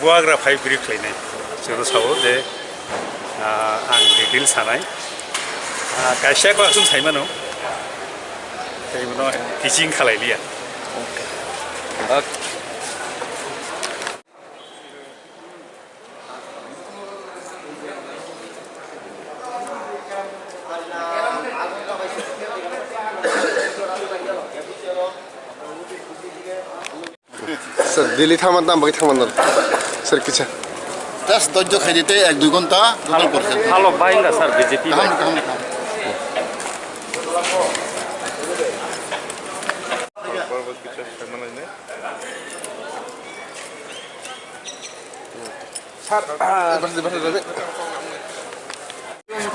गुवाग्रा phi बिरिख्लायनाय जोंनो सावो जे आं डिटेल सानाय गायसाया क्लासजों थाइमानाव टिचिं खालायलिया Sir, Delhi থামার দাম বাকি থামার দাম স্যার কিছু জাস্ট ধৈর্য খাই দিতে 1-2 ঘন্টা টোটাল করছেন ভালো বাইলা sir BJP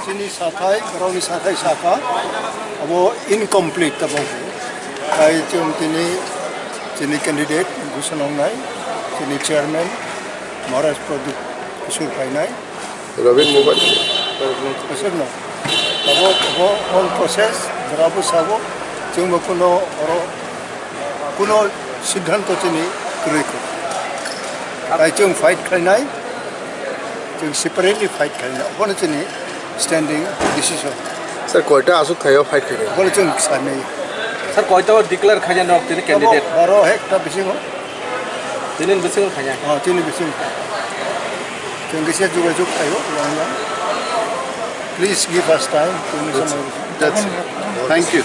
Sini sakai, rauni sakai saka, abo incomplete tabong. Kaya yung sini candidate gusto nang nai, sini chairman, Maras Product Phaisokphai nai. Robin mobile. Masuk no. Abo all process, berapa sabo, yung kuno siddhanto sini kuriko. Kaya yung fight kaya nai, yung separately fight kaya nai. Abo na sini standing decision. Sir, কয়টা আসুক খাইও fight করে বলেছেন সামনে sir কয়টা declare খাই জানো আপনি ক্যান্ডিডেট 12 একটা বেশি হো তিন বেশি খাই জানো হ্যাঁ তিন বেশি যোগাযোগ যোগাযোগ খাইও please give us time to That's thank you.